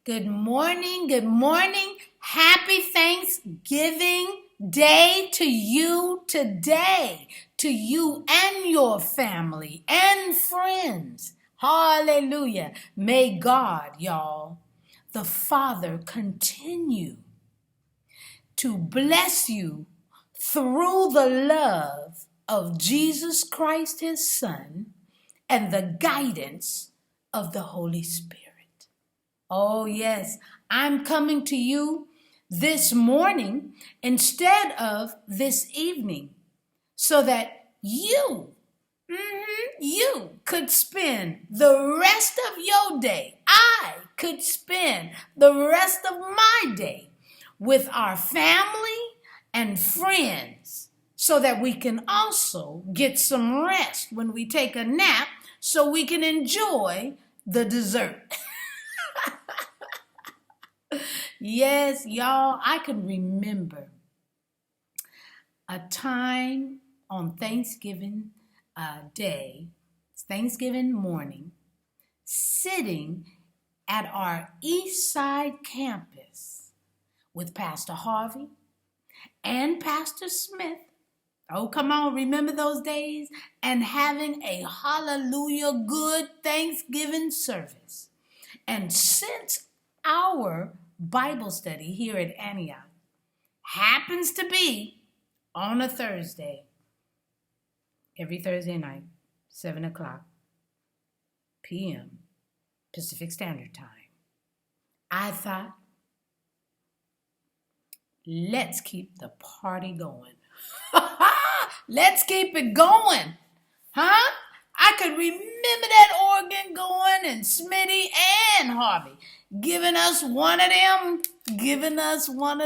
Good morning. Good morning. Happy Thanksgiving Day to you today, to you and your family and friends. Hallelujah. May God, y'all, the Father, continue to bless you through the love of Jesus Christ, his Son, and the guidance of the Holy Spirit. Oh, yes, I'm coming to you this morning instead of this evening so that you could spend the rest of your day. I could spend the rest of my day with our family and friends so that we can also get some rest when we take a nap so we can enjoy the dessert. Yes, y'all, I can remember a time on Thanksgiving Day, Thanksgiving morning, sitting at our East Side campus with Pastor Harvey and Pastor Smith. Oh, come on, remember those days? And having a hallelujah good Thanksgiving service. And since our Bible study here at Antioch happens to be on a Thursday, every Thursday night, 7 o'clock p.m. Pacific Standard Time, I thought, let's keep the party going. Let's keep it going. Huh? I could remember that organ going and Smitty and Harvey giving us one of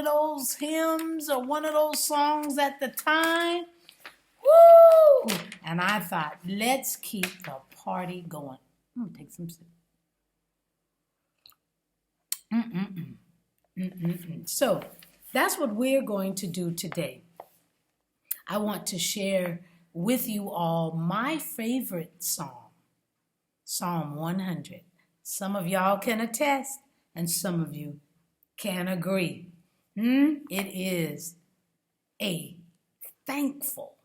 those hymns or one of those songs at the time. Woo! And I thought, let's keep the party going. I'm going to take some sip. So that's what we're going to do today. I want to share with you all my favorite psalm, Psalm 100. Some of y'all can attest, and some of you can agree. It is a thankful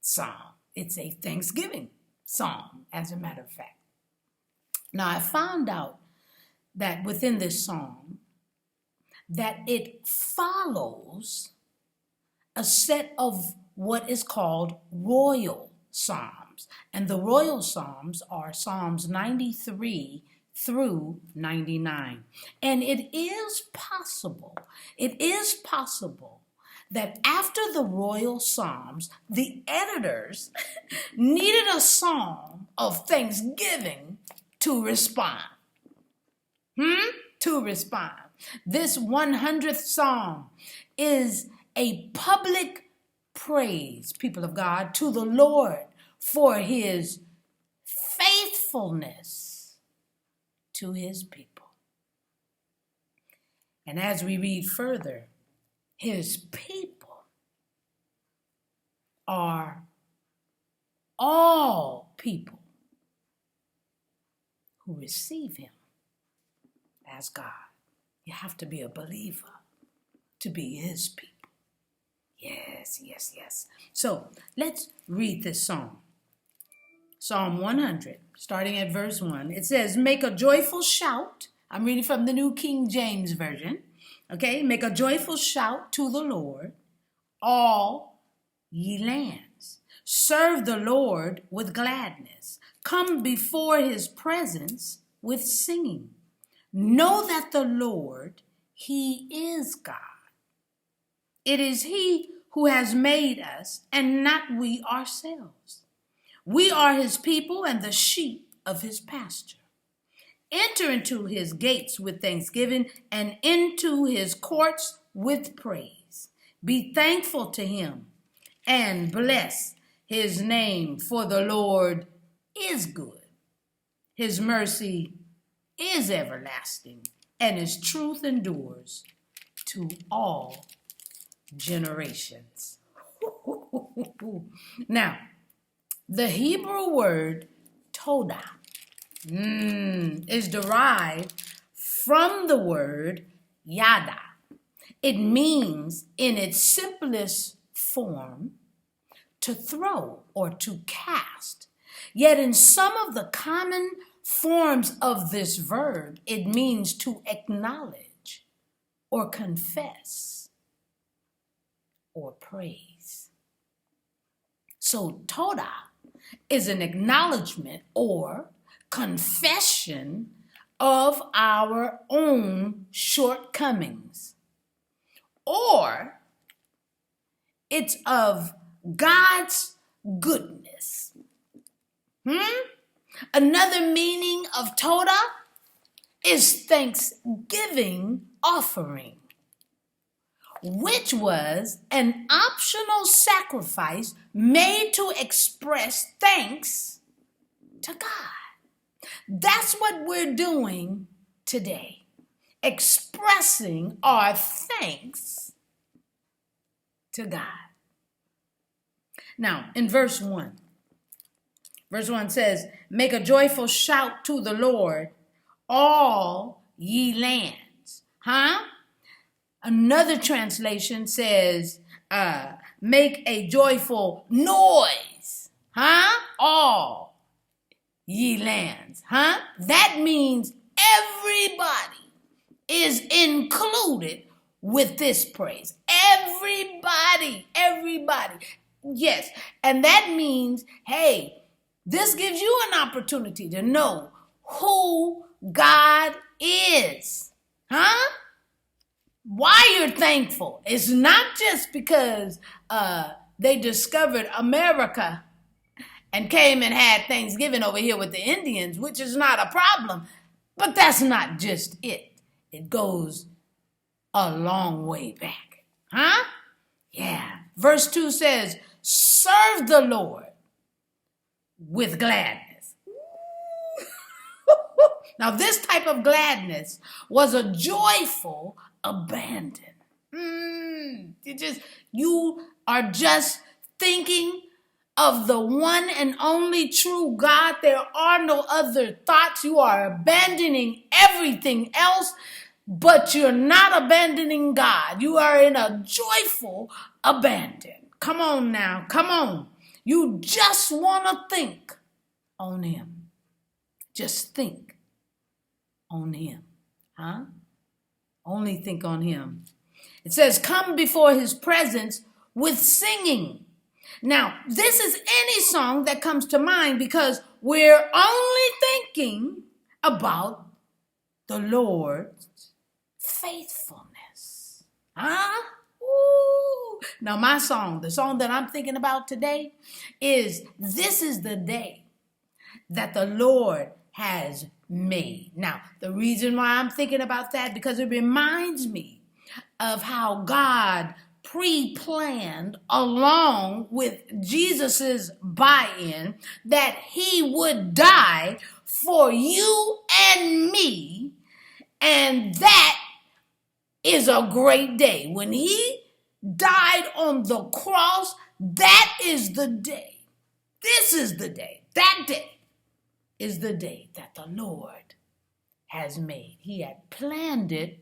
psalm. It's a Thanksgiving psalm, as a matter of fact. Now, I found out that within this psalm, that it follows a set of what is called royal psalms. And the royal psalms are Psalms 93 through 99. And it is possible that after the royal psalms, the editors needed a psalm of thanksgiving to respond. To respond. This 100th psalm is a public praise, people of God, to the Lord for his faithfulness to his people. And as we read further, his people are all people who receive him as God. You have to be a believer to be his people. Yes. So let's read this psalm. Psalm 100, starting at verse 1. It says, make a joyful shout. I'm reading from the New King James Version. Okay, make a joyful shout to the Lord, all ye lands. Serve the Lord with gladness. Come before his presence with singing. Know that the Lord, he is God. It is he who has made us, and not we ourselves. We are his people and the sheep of his pasture. Enter into his gates with thanksgiving and into his courts with praise. Be thankful to him and bless his name, for the Lord is good. His mercy is everlasting, and his truth endures to all generations. Now, the Hebrew word todah is derived from the word yada. It means, in its simplest form, to throw or to cast. Yet in some of the common forms of this verb, it means to acknowledge or confess or praise. So Toda is an acknowledgement or confession of our own shortcomings, or it's of God's goodness. Another meaning of Toda is thanksgiving offering, which was an optional sacrifice made to express thanks to God. That's what we're doing today, expressing our thanks to God. Now, in verse 1 says, make a joyful shout to the Lord, all ye lands. Another translation says, make a joyful noise. All ye lands. That means everybody is included with this praise. Everybody. Yes. And that means, hey, this gives you an opportunity to know who God is. Why you're thankful. It's not just because they discovered America and came and had Thanksgiving over here with the Indians, which is not a problem. But that's not just it. It goes a long way back. Yeah. Verse 2 says, serve the Lord with gladness. Now, this type of gladness was a joyful abandon. You are just thinking of the one and only true God. There are no other thoughts. You are abandoning everything else, but you're not abandoning God. You are in a joyful abandon. Come on now. Come on. You just want to think on him. Just think on him. Only think on him. It says, come before his presence with singing. Now, this is any song that comes to mind because we're only thinking about the Lord's faithfulness. Ooh. Now, my song, the song that I'm thinking about today is, this is the day that the Lord has made. Now, the reason why I'm thinking about that, because it reminds me of how God pre-planned, along with Jesus's buy-in, that he would die for you and me, and that is a great day. When he died on the cross, that is the day. This is the day. That day is the day that the Lord has made. He had planned it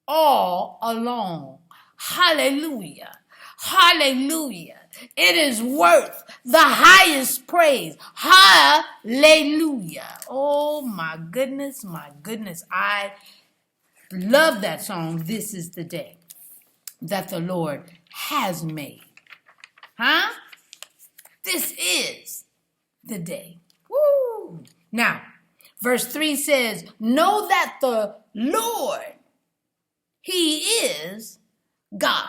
all along. Hallelujah. Hallelujah. It is worth the highest praise. Hallelujah. Oh my goodness, my goodness. I love that song. This is the day that the Lord has made. This is the day. Woo. Now, verse 3 says, know that the Lord, he is God.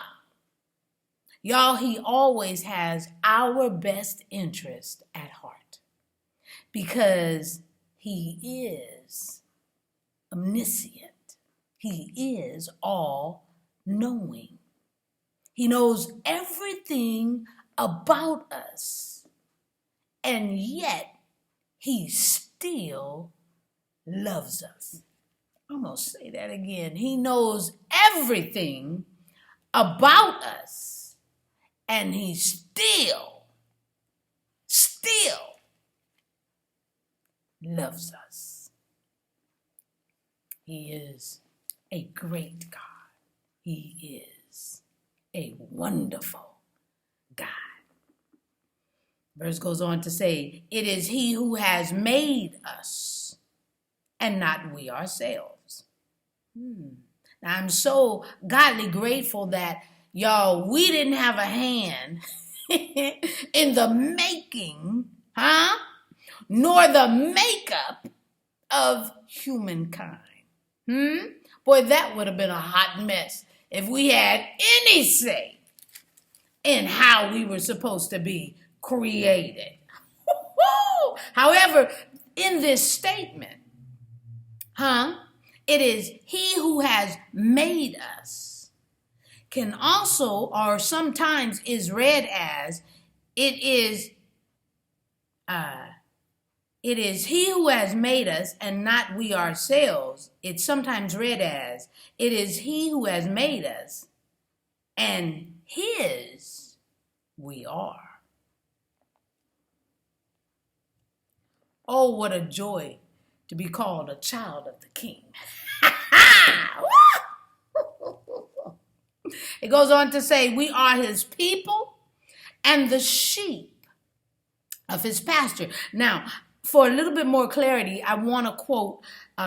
Y'all, he always has our best interest at heart because he is omniscient. He is all-knowing. He knows everything about us, and yet he still loves us. I'm going to say that again. He knows everything about us, and he still loves us. He is a great God. He is a wonderful God. Verse goes on to say, it is he who has made us and not we ourselves. Now, I'm so godly grateful that, y'all, we didn't have a hand in the making, nor the makeup of humankind. Boy, that would have been a hot mess if we had any say in how we were supposed to be created. However, in this statement, it is he who has made us can also, or sometimes is read as, it is he who has made us and not we ourselves. It's sometimes read as, it is he who has made us and his we are. Oh, what a joy to be called a child of the King. It goes on to say, we are his people and the sheep of his pasture. Now, for a little bit more clarity, I want to quote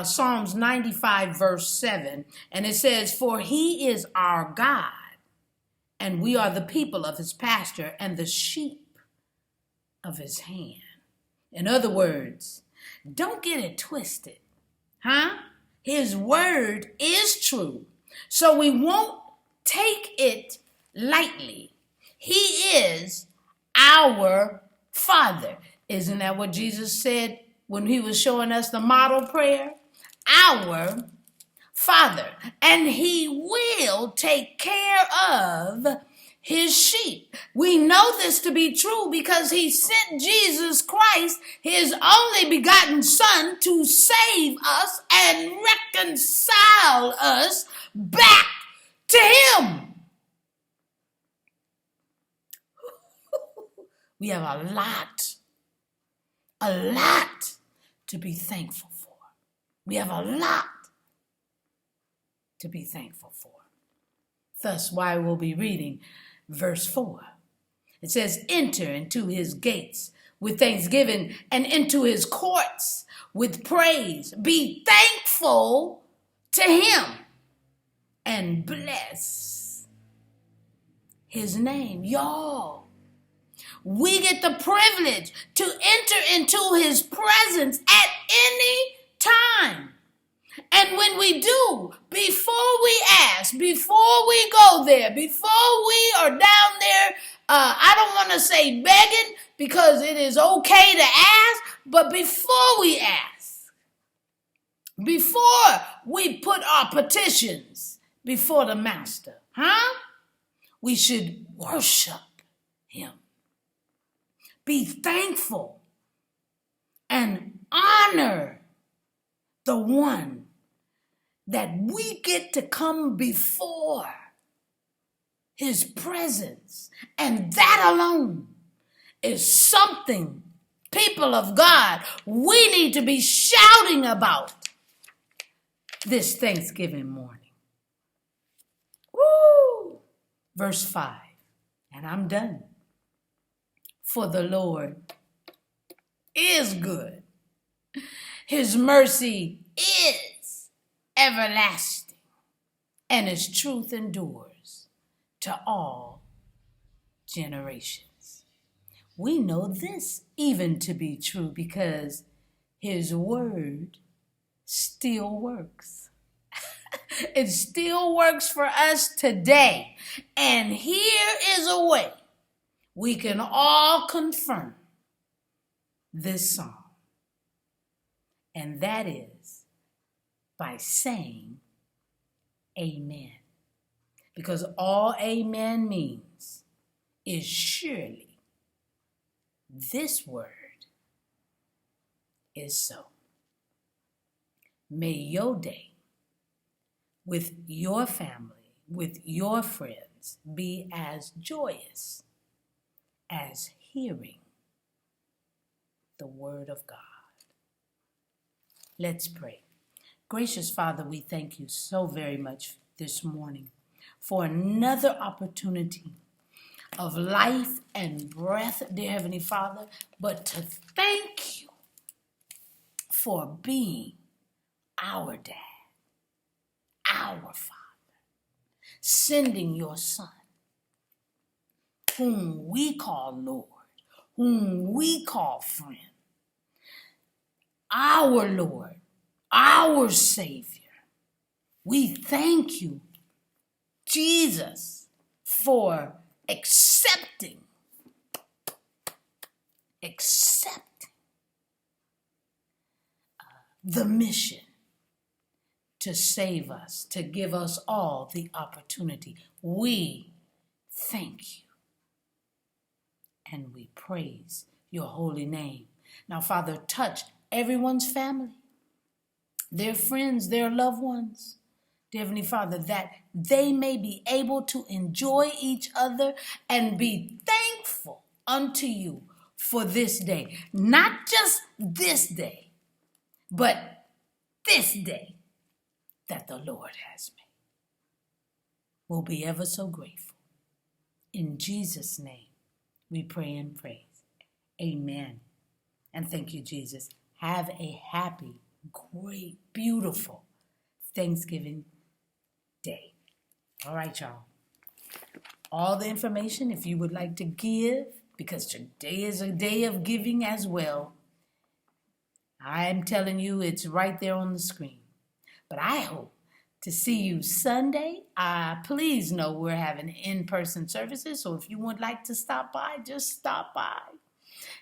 Psalms 95, verse 7. And it says, for he is our God, and we are the people of his pasture and the sheep of his hand. In other words, don't get it twisted. His word is true. So we won't take it lightly. He is our Father. Isn't that what Jesus said when he was showing us the model prayer? Our Father. And he will take care of his sheep. We know this to be true because he sent Jesus Christ, his only begotten Son, to save us and reconcile us back to him. We have a lot to be thankful for. We have a lot to be thankful for. Thus, why we'll be reading verse 4. It says, enter into his gates with thanksgiving and into his courts with praise. Be thankful to him and bless his name. Y'all, we get the privilege to enter into his presence at any time. And when we do, before we ask, before we go there, before we are down there, I don't want to say begging because it is okay to ask, but before we ask, before we put our petitions before the master, we should worship him. Be thankful and honor the one that we get to come before his presence. And that alone is something, people of God, we need to be shouting about this Thanksgiving morning. Woo! Verse 5, and I'm done. For the Lord is good. His mercy is everlasting, and his truth endures to all generations. We know this even to be true because his word still works. It still works for us today. And here is a way we can all confirm this song. And that is by saying amen. Because all amen means is surely this word is so. May your day with your family, with your friends, be as joyous as hearing the word of God. Let's pray. Gracious Father, we thank you so very much this morning for another opportunity of life and breath, dear Heavenly Father, but to thank you for being our dad, our Father, sending your Son, whom we call Lord, whom we call friend, our Lord, our Savior. We thank you, Jesus, for accepting the mission to save us, to give us all the opportunity. We thank you and we praise your holy name. Now, Father, touch everyone's family, their friends, their loved ones, dear Heavenly Father, that they may be able to enjoy each other and be thankful unto you for this day. Not just this day, but this day that the Lord has made. We'll be ever so grateful. In Jesus' name, we pray and praise. Amen. And thank you, Jesus. Have a happy, great, beautiful Thanksgiving day. All right, y'all. All the information, if you would like to give, because today is a day of giving as well, I'm telling you, it's right there on the screen. But I hope to see you Sunday. Please know we're having in-person services, so if you would like to stop by, just stop by.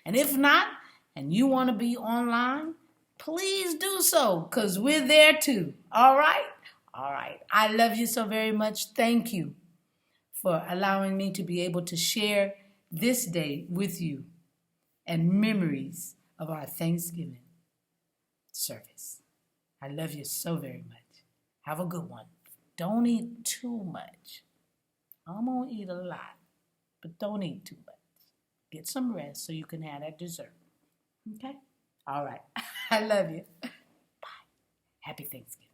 And if not, and you want to be online, please do so, because we're there too. All right? All right. I love you so very much. Thank you for allowing me to be able to share this day with you and memories of our Thanksgiving service. I love you so very much. Have a good one. Don't eat too much. I'm going to eat a lot, but don't eat too much. Get some rest so you can have that dessert. Okay? All right. I love you. Bye. Happy Thanksgiving.